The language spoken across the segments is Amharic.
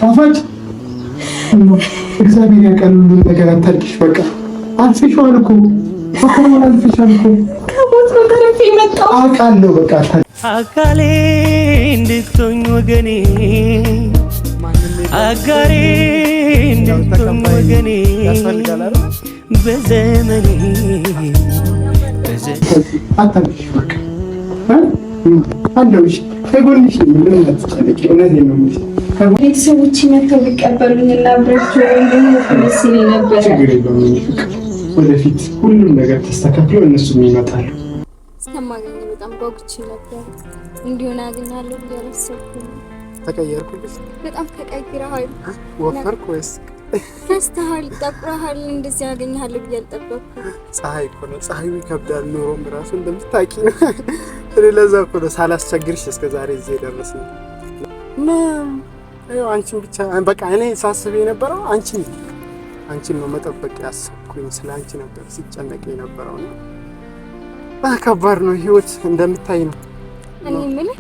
ጣፋጭ እግዚአብሔር ያውቃል ሁሉ ነገር አታልቅሽ። በቃ አልፈሻል እኮ በከመን አልፈሻል እኮ ከሞት ነው ተረፌ መጣሁ አውቃለሁ። በቃ አካሌ እንድትሆኝ ወገኔ አጋሬ እንድትሆኝ ወገኔ በዘመኔ አታልቅሽ። በቃ አለሁሽ ከጎንሽ ምንም አትጨነቂ። እውነቴን ነው የምልሽ ቤተሰቦች መተው ሊቀበሉኝና አብረቸው እንደሆነ ሲል ነበር። ወደፊት ሁሉም ነገር ተስተካክሎ እነሱም ይመጣሉ። እስከማገኝ በጣም ጓጉቼ ነበር። እንዲሆን አገኛለሁ ብዬ አላሰብኩም። ተቀየርኩልሽ? በጣም ተቀይረሃል። ወፈርክ ወይስ ከስተሃል? ጠቁረሃል። እንደዚህ አገኛለሁ ብዬ አልጠበቅኩም። ፀሐይ እኮ ነው። ፀሐዩ ይከብዳል። ኑሮም እራሱ እንደምታውቂ ነው። ለዛ እኮ ነው ሳላስቸግርሽ እስከ ዛሬ እዚህ የደረስነው። አንቺን ብቻ በቃ እኔ ሳስብ የነበረው አንቺን ነው መጠበቅ ያሰብኩኝ። ስለ አንቺ ነበር ሲጨነቅ የነበረው ነው። ከባድ ነው ህይወት እንደምታይ ነው። እኔ የምልህ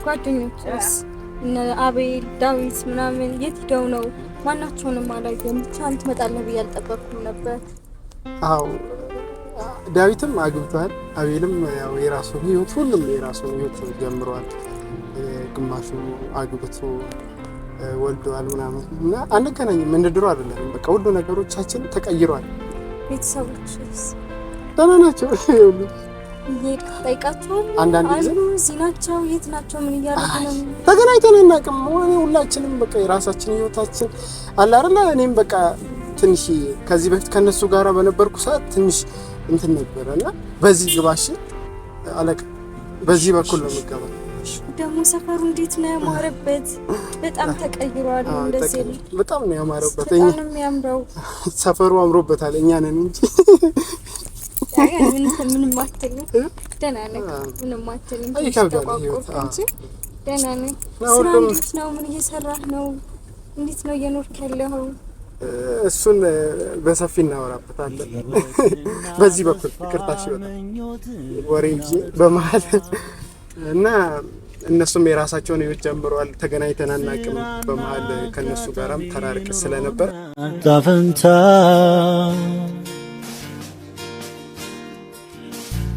ጓደኞችስ እነ አቤል ዳዊት ምናምን የት ሄደው ነው? ማናቸውንም አላየሁም። ብቻ አንተ ትመጣለህ ብዬ አልጠበቅኩም ነበር። አዎ ዳዊትም አግብቷል። አቤልም ያው የራሱ ህይወት ሁሉም የራሱ ህይወት ጀምሯል። ግማሹ አግብቶ ወልደዋል ምናምን እና አንገናኝም። እንደ ድሮ አይደለም። በቃ ሁሉ ነገሮቻችን ተቀይሯል። ቤተሰቦችስ ደህና ናቸው? እየሄድክ ትጠይቃቸዋለህ? አንዳንድ ጊዜ እዚህ ናቸው የት ናቸው ምን እያደረጉ ነው? ተገናኝተን እናውቅም። ሁላችንም በቃ የራሳችን ህይወታችን አለ አይደል? እኔም በቃ ትንሽ ከዚህ በፊት ከነሱ ጋር በነበርኩ ሰዓት ትንሽ እንትን ነበርና በዚህ ግባሽ አለቃ በዚህ በኩል ነው የምገባው። ደግሞ ሰፈሩ እንዴት ነው ያማረበት! በጣም ተቀይሯል። እንደዚህ በጣም ነው ያማረበት። በጣም ነው የሚያምረው። ሰፈሩ አምሮበታል። እኛ ነን እንጂ ምንም አትልም። ደህና ነህ? ምንም አትልም። ደህና ነህ? ስራ እንዴት ነው? ምን እየሰራህ ነው? እንዴት ነው እየኖርክ ያለኸው? እሱን በሰፊ እናወራበታለን። በዚህ በኩል ይቅርታሽ ይወጣ ወሬ እንጂ በመሀል እና እነሱም የራሳቸውን ህይወት ጀምረዋል። ተገናኝተን አናውቅም። በመሀል ከነሱ ጋራም ተራርቅ ስለነበር ጣፈንታ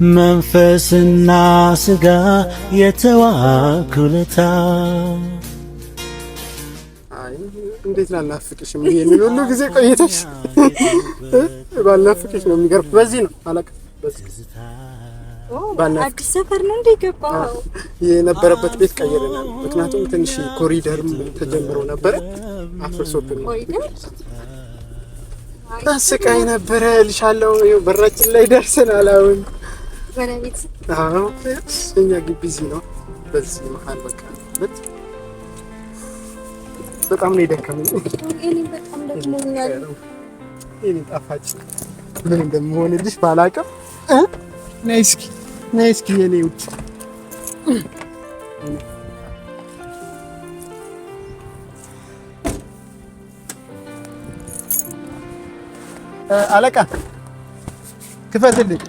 መንፈስና ስጋ የተዋኩለታ እንዴት ላናፍቅሽም? ይሄንን ሁሉ ጊዜ ቆይተሽ ባልናፍቅሽ ነው የሚገርም። በዚህ ነው አለቃ በዚህ አዲስ ሰፈር ነው እንደ ገባው የነበረበት ቤት ቀይረናል። ምክንያቱም ትንሽ ኮሪደርም ተጀምሮ ነበር አፍርሶብን ታስቃይ ነበር ልሻለው። በራችን ላይ ደርሰናል። አሁን በነቢት እኛ ግቢ እዚህ ነው። በዚህ መሀል በቃ በጣም ነው የደከመኝ። እኔ በጣም ደክሞኛል። እኔ ጣፋጭ ምን እንደምሆንልሽ ባላውቅም ነይ እስኪ የኔ ውጭ አለቃ ክፈትልኝ።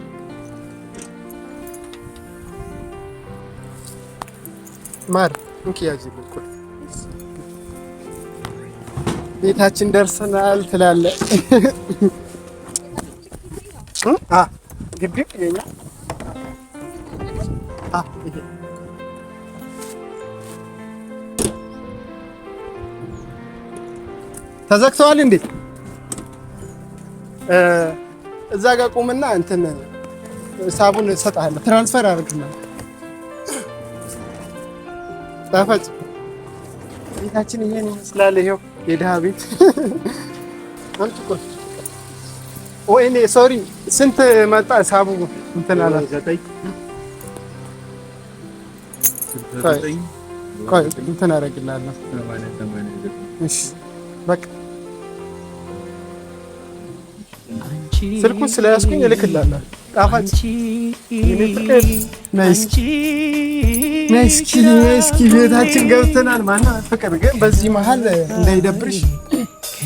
ማር እንኪያጅ ልኩ ቤታችን ደርሰናል ትላለህ። ግቢው የኛ ተዘግተዋል እንዴ? እዛ ጋር ቁምና እንትን ሳቡን እሰጥሃለሁ። ትራንስፈር አድርግና ጣፋጭ ቤታችን ይሄን ይመስላል። ይሄው የድሃ ቤት አንቺ ወይኔ ሶሪ ስንት መጣ ሳቡ እንትን አላ ቆይ እንትን አደርግልሃለሁ። እሺ በቃ ስልኩን ስለያዝኩኝ እልክልሃለሁ። ጣፋጭ ነይ እስኪ ቤታችን ገብተናል። ማነው ፍቅር ግን በዚህ መሀል እንዳይደብርሽ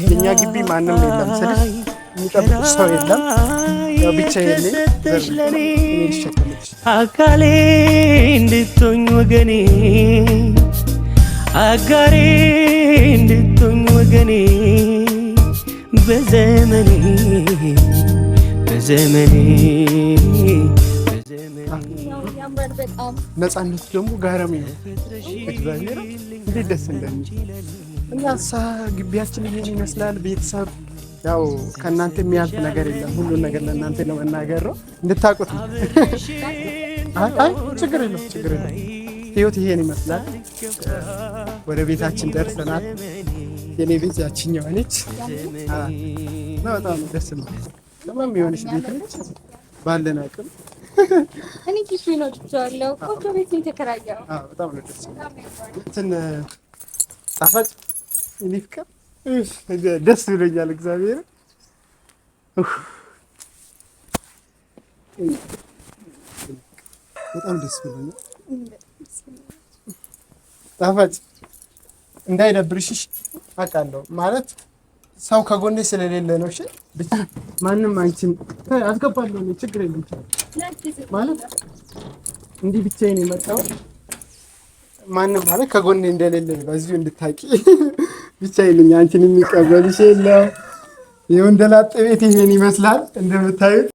የኛ ግቢ ማንም የለም ስልሽ የሚጠብቅሽ ሰው የለም። ብቻዬን ነኝ። አካሌ እንድትሆኝ ወገኔ አጋሬ እንድትሆኝ በዘመኔ ያምራል በጣም ነፃነት ደግሞ ጋረሚ ነው። እግዚአብሔር እንዴት ደስ እንደሚል እናሳ ግቢያችን ይሄን ይመስላል። ቤተሰብ ያው ከእናንተ የሚያልፍ ነገር የለም። ሁሉን ነገር ለእናንተ ለመናገር ነው እንድታውቁት ነው። አይ ችግር የለም ችግር የለም። ህይወት ይሄን ይመስላል። ወደ ቤታችን ደርሰናል። የኔ ቤት ያችኛዋ ነች። በጣም ደስ ነው። ለማም የሆነች ቤት ነች። ባለን አቅም እኔ ኪሽ ነው ትቻለው። ቆንጆ ቤት ነው የተከራየው። በጣም ነው ደስ እንትን ጣፋጭ እኔ ፍቅር ደስ ብሎኛል። እግዚአብሔር በጣም ደስ ብሎኛል። ጣፋጭ እንዳይደብርሽሽ አውቃለሁ። ማለት ሰው ከጎኔ ስለሌለ ነው። እሺ ብቻ ማንም አንቺን አስገባለሁ ነው ችግር የለም። ማለት እንዲህ ብቻዬን የመጣው ማንም ማለት ከጎኔ እንደሌለ በዚሁ እንድታቂ ብቻዬን ነኝ። አንቺን የሚቀበልሽ የለም። የወንደላጤ ቤት ይሄን ይመስላል እንደምታዩት።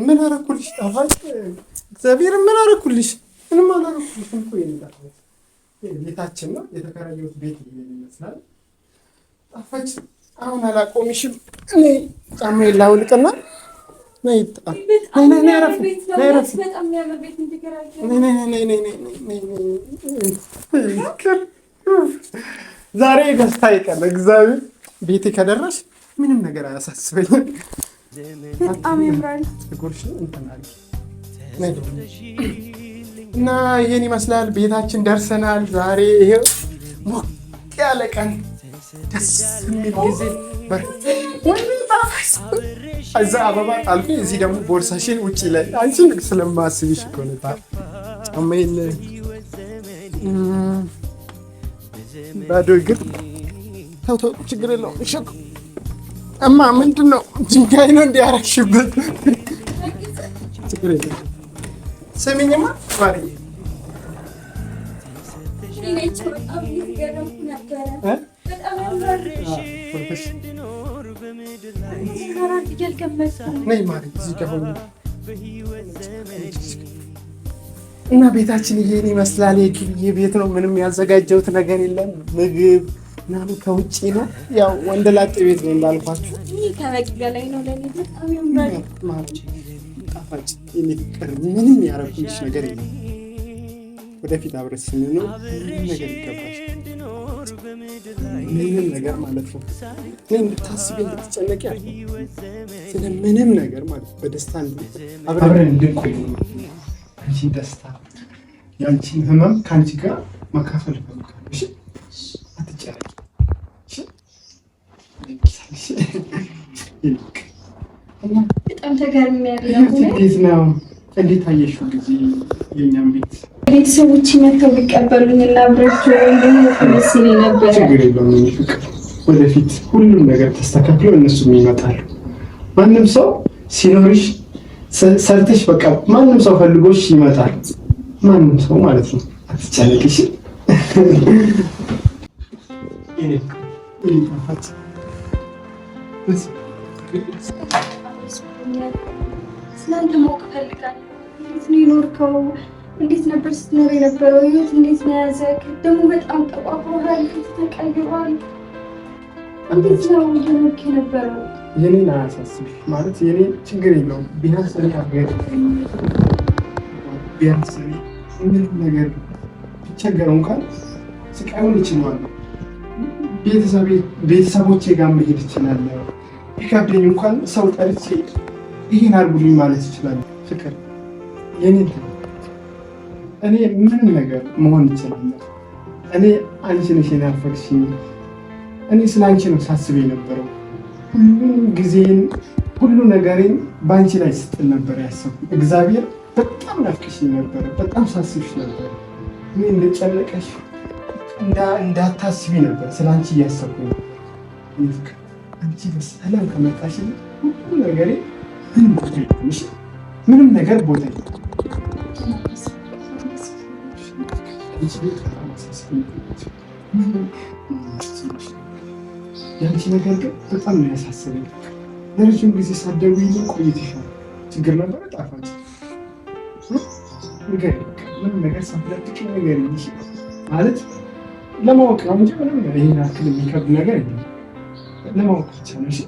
ምን አደረኩልሽ ጣፋጭ? እግዚአብሔር ምን አደረኩልሽ? ምንም አላደረኩልሽም እኮ ቤታችን ነው የተከራየሁት ቤት ይመስላል። ጣፋጭ አሁን አላቆምሽም። እኔ ጫማዬን ላውልቅና ነይ ዛሬ ደስታ ይቀር። እግዚአብሔር ቤቴ ከደረሽ ምንም ነገር አያሳስበኝም። በጣም ያምራል። እና ይሄን ይመስላል። ቤታችን ደርሰናል። ዛሬ ይሄው ሞቅ ያለ ቀን፣ ደስ የሚል ጊዜ። እዛ አበባ ጣልኩ፣ እዚህ ደግሞ ቦርሳሽን ውጪ ላይ አንቺን ስለማስብሽ እኮ ነው። ጫማዬን ባዶ እግር ተው ችግር የለውም። እሺ እማ ምንድን ነው ድንጋይ ነው እንዲያረግሽበት? ችግር የለም። ስሚኝማ ማሪ ነይ ማሪ እዚህ ከሆነ እና ቤታችን ይሄን ይመስላል። የግብዬ ቤት ነው። ምንም ያዘጋጀሁት ነገር የለም። ምግብ ምናምን ከውጭ ነው። ያው ወንደላጤ ቤት ነው እንዳልኳችሁ። ከበቂ በላይ ነው። ለኔ በጣም ያምራል። ጣፋጭ የሚቀር ምንም ያረኩልሽ ነገር የለም። ወደፊት አብረን ስንኖር ምንም ነገር ይገባሽ፣ ምንም ነገር ማለት ነው። እኔ እንድታስቢ እንድትጨነቂ አለ ስለ ምንም ነገር ማለት በደስታ አብረን እንድንቆይ ነው። አንቺን ደስታ ያንቺን ህመም ከአንቺ ጋር መካፈል ፈልጋለሁ። እሺ አትጨነቂ። እሺ በጣም ተገርሚያለሁ። እንዴት ነው? እንዴት አየሽው ጊዜ የኛም ቤተሰቦች መተው ቢቀበሉኝ እና አብራችሁ እንደምትመስል ነበር። ችግር የለውም ፍቅር፣ ወደፊት ሁሉም ነገር ተስተካክሎ እነሱም ይመጣሉ። ማንም ሰው ሲኖርሽ ሰርተሽ በቃ ማንም ሰው ፈልጎሽ ይመጣል። ማንም ሰው ማለት ነው። አትጨነቂሽ። ስላንተ ማወቅ እፈልጋለሁ። እንዴት ነው የኖርከው? እንዴት ነበር ስትኖር የነበረው? ህይወት እንዴት ነው ያዘህ? ደግሞ በጣም ተቋቁረሃል፣ ተቀይሯል። እንዴት ነው እየኖርክ የነበረው? የኔን አያሳስብሽ ማለት የኔ ችግር የለውም። ቢያንስ ምንም ነገር ቢቸገር እንኳን ስቃዩን እችላለሁ። ቤተሰቦቼ ጋር መሄድ እችላለሁ። ቢከብደኝ እንኳን ሰው ጠርቼ ይህን አድርጉልኝ ማለት እችላለሁ። ፍቅር የኔ እኔ ምንም ነገር መሆን እችላለሁ። እኔ አንቺ ነሽ የናፈቅሽኝ። እኔ ስለ አንቺ ነው ሳስብ የነበረው። ሁሉም ጊዜን ሁሉ ነገሬን በአንቺ ላይ ስጥል ነበር ያሰብኩት። እግዚአብሔር በጣም ናፍቅሽኝ ነበረ። በጣም ሳስብሽ ነበር። እኔ እንደጨነቀሽ እንዳታስቢ ነበር ስለ አንቺ እያሰብኩኝ ነው። አንቺ በሰላም ከመጣሽ ሁሉ ነገሬ ምንም ነገር ቦታ ያንቺ ነገር ግን በጣም ነው ያሳሰበኝ። ለረጅም ጊዜ ሳትደውይልኝ ቆይተሻል። ችግር ነበር? ጣፋጭ ንገሪኝ። ምንም ነገር ሳትደብቂ ንገሪኝ ማለት ለማወቅ ነው እንጂ ምንም ይሄን ያክል የሚከብድ ነገር የለም። ለማወቅ ብቻ ነው። እሺ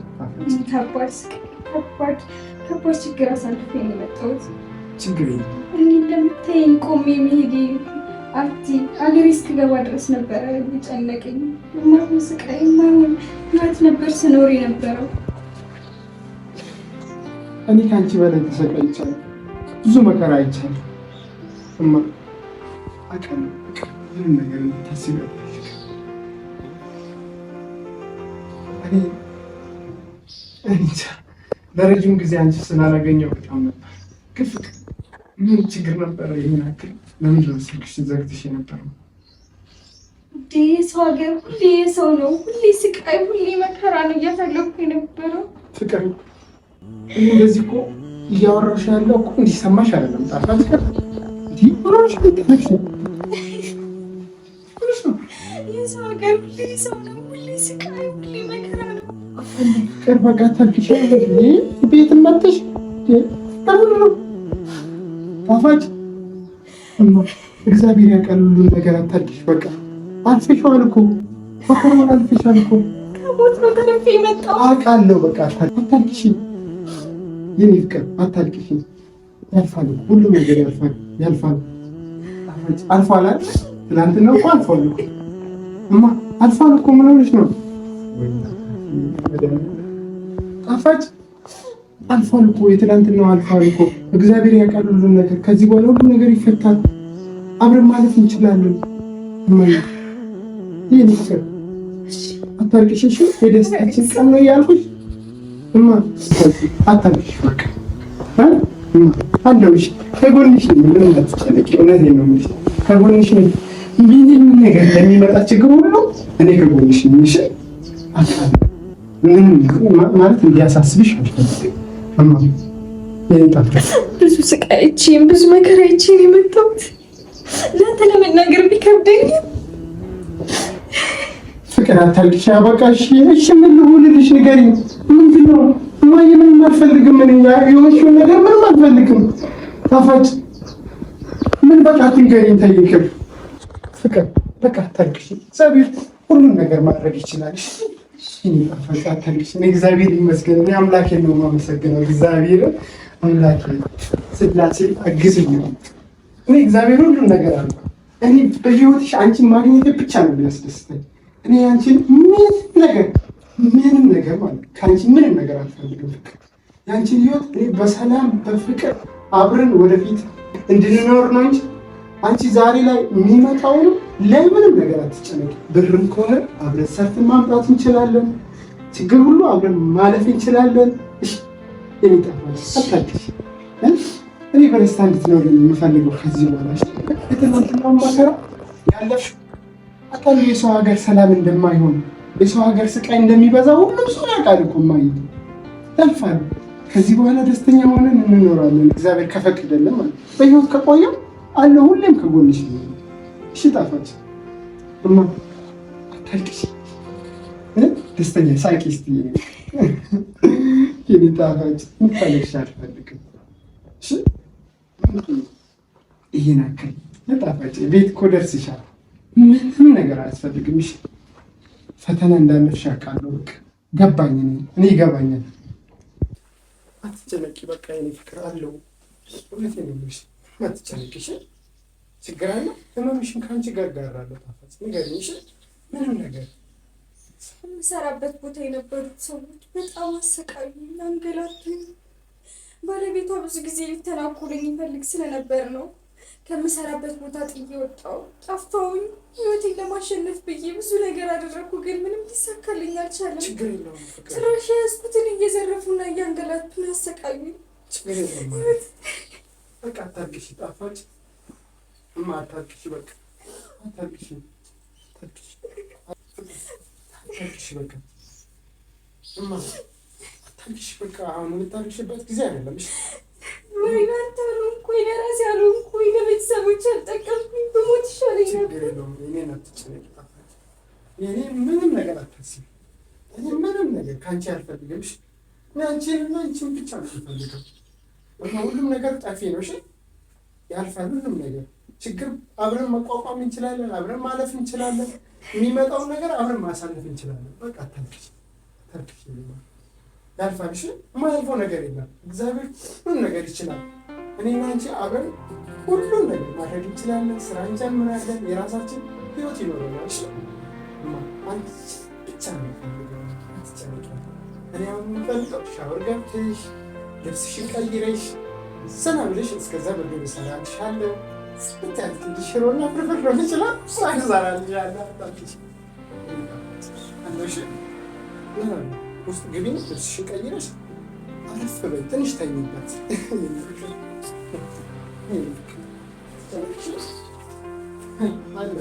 ከባድ ችግር አሳልፌ ነው የመጣሁት። ችግር የለም። እኔ እንደምታየኝ ቆሜ መሄዴ ሀገሬ እስክገባ ድረስ ነበረ የጨነቀኝ። የማይሆን ስቃይ የማይሆን ህይወት ነበር ስኖር የነበረው። እኔ ከአንቺ በላይ ተሰቃይቻለሁ። ብዙ መከራ አይቻለሁ። እማ አውቃለሁ። ምንም ነገር እንድታስቢ እንጃ ለረጅም ጊዜ አንቺ ስላላገኘው በጣም ነበር። ግን ፍቅር ምን ችግር ነበረ? ይሄን ያክል ለምንድን ነው ስልክሽን ዘግተሽ የነበረው? ሰው ሀገር ሁሌ ሰው ነው፣ ሁሌ ስቃይ፣ ሁሌ መከራ ነው እያሳለፍኩ የነበረው። ፍቅር እንደዚህ እኮ እያወራሽ ያለው እኮ እንዲሰማሽ አይደለም። ጣፋጭ የሰው ሀገር ሁሌ ሰው ነው፣ ሁሌ ስቃይ፣ ሁሌ መከራ ነው። ፍቅር በቃ ታልክሽ ቤት መጥተሽ ጣፋጭ እግዚአብሔር ያውቃል ሁሉን ነገር። አታልቅሽ በቃ አልፈሻል እኮ መከራውን አልፈሻል እኮ። ከሞት ነው ተረፌ የመጣው አውቃለሁ። በቃ አታልቅሽ የኔ ፍቅር አታልቅሽ። ያልፋል፣ ሁሉም ነገር ያልፋል። አልፏል አይደል? ትናንትና እኮ አልፏል እኮ እማ አልፏል እኮ። ምን ሆነሽ ነው ጣፋጭ? አልፏል እኮ የትናንትናው አልፏል እኮ። እግዚአብሔር ያውቃል ሁሉም ነገር። ከዚህ በኋላ ሁሉም ነገር ይፈታል። አብረን ማለፍ እንችላለን። ይህ ፍቅር አታልቅሽ። እሺ የደስታችን ቀን ነው እያልኩሽ እማ አታልቅሽ በቃ አለሁሽ፣ ከጎንሽ ነኝ። ምንም አትጨነቂ። እውነቴን ነው የምልሽ፣ ከጎንሽ ነኝ። ምንም ነገር ለሚመጣ ችግር ሁሉ እኔ ከጎንሽ ነኝ። እሺ ምንም ማለት እንዲያሳስብሽ አልፈልግም እማ። ብዙ ስቃይቼን ብዙ መከራይቼን የመጣሁት ለአንተ ለመናገር ቢከብደኝ። ፍቅር አታልቅሽ በቃ እሺ። ምን ልሁንልሽ ንገሪኝ። ምንድን ነው እማዬ? ምንም አልፈልግም። ምን የሆንሽውን ነገር ምንም አልፈልግም። ጣፋጭ ምን በቃ አትንገሪኝ። ተይቅር ፍቅር በቃ አታልቅሽ። እግዚአብሔር ሁሉን ነገር ማድረግ ይችላል። እኔ ጣፋጭ አታልቅሽ። እኔ እግዚአብሔር ይመስገን። እኔ አምላኬን ነው የማመሰግነው። እግዚአብሔር አምላኬ ስላሴ አግዝኝ። እኔ እግዚአብሔር ሁሉን ነገር አለ። እኔ በህይወትሽ አንቺን ማግኘት ብቻ ነው የሚያስደስተኝ። እኔ አንቺን ምንም ነገር ማለት ከአንቺ ምንም ነገር አልፈልግም። ፍቅር የአንቺን ህይወት እኔ በሰላም በፍቅር አብረን ወደፊት እንድንኖር ነው እንጂ አንቺ ዛሬ ላይ የሚመጣውን ለምንም ነገር አትጨነቂ። ብርም ከሆነ አብረን ሰርተን ማምጣት እንችላለን። ችግር ሁሉ አብረን ማለፍ እንችላለን። እሺ እኔ ጣፋጭ አታልቅሽ። እኔ በደስታ እንድትኖር የምፈልገው ከዚህ በኋላ የትናንትናው መከራ ያለፍሽው አካል የሰው ሀገር ሰላም እንደማይሆን የሰው ሀገር ስቃይ እንደሚበዛ ሁሉም ሰው ያውቃል እኮ እማዬ። ያልፋል። ከዚህ በኋላ ደስተኛ ሆነን እንኖራለን እግዚአብሔር ከፈቀደልን ማለት በህይወት ከቆየው አለ ሁሌም ከጎንሽ ነው። እሺ ጣፋጭ እማ አታልቅሽ። ደስተኛ ሳቂ እስቲ የኔ ጣፋጭ ምታለቅሽ አልፈልግም። እሺ ይሄን አክል ጣፋጭ ቤት እኮ ደርስሻል። ምንም ነገር አያስፈልግም። እሺ ፈተና እንዳለፍሽ አውቃለሁ። በቃ ገባኝ። እኔ ይገባኛል። አትጨነቂ በቃ የኔ ፍቅር አለው። እውነቴን ነው የምልሽ። አትጨነቂ እሺ። ችግር አለ? ህመምሽን ከአንቺ ጋር ጋራለሁ። ጣፋጭ ንገሪኝ እሺ። ምንም ነገር የምሰራበት ቦታ የነበሩት ሰዎች በጣም አሰቃዩኝ፣ አንገላቱኝ። ባለቤቷ ብዙ ጊዜ ሊተናኮለኝ ይፈልግ ስለነበር ነው ከምሰራበት ቦታ ጥዬ ወጣሁ። ጠፋሁኝ። ህይወቴን ለማሸነፍ ብዬ ብዙ ነገር አደረኩ፣ ግን ምንም ሊሳካልኝ አልቻለም። ችግር የለውም ፍቅር። ጭራሽ ያዝኩትን እየዘረፉና እያንገላቱን አሰቃዩኝ። ችግር የለውም በቃ አታልቅሽ ጣፋጭ እማ አታልቅሽ በቃ አታልቅሽ በቃ እማ አታልቅሽ በቃ። አሁን የምታልቅሽበት ጊዜ አይደለም። እሺ ወይ አንተ አልሆንኩኝ፣ ለራሴ አልሆንኩኝ፣ ለቤተሰቦች አልጠቀምኩኝ፣ በሞት ይሻለኝ ነበር። ችግር የለውም። እኔን አትጨነቂ ጣፋጭ የኔ ምንም ነገር አታስቢ። እኔ ምንም ነገር ከአንቺ አልፈልግም። እሺ አንቺን ብቻ ነው የምፈልገው። ሁሉም ነገር ጠፊ ነው። እሺ ያልፋል ሁሉም ነገር። ችግር አብረን መቋቋም እንችላለን፣ አብረን ማለፍ እንችላለን። የሚመጣውን ነገር አብረን ማሳለፍ እንችላለን። በቃ አታልቅሽ። ያልፋል። እሺ የማያልፈው ነገር የለም። እግዚአብሔር ሁሉም ነገር ይችላል። እኔና አንቺ አብረን ሁሉም ነገር ማድረግ እንችላለን። ስራ እንጀምራለን። የራሳችን ህይወት ይኖረናል። እሺ አንቺ ብቻ ነው እኔ አሁን የምፈልገው ሻወር ገብተሽ ልብስሽን ቀይረሽ ዘና ብለሽ እስከዛ ምግብ እሰራልሻለሁ። ብታያት ሽሮና ፍርፍር ሊሆን ይችላል። ስራ እሰራልሻለሁ። ውስጥ ግቢኝ፣ ልብስሽን ቀይረሽ አረፍ በይ፣ ትንሽ ተኝበት። አለ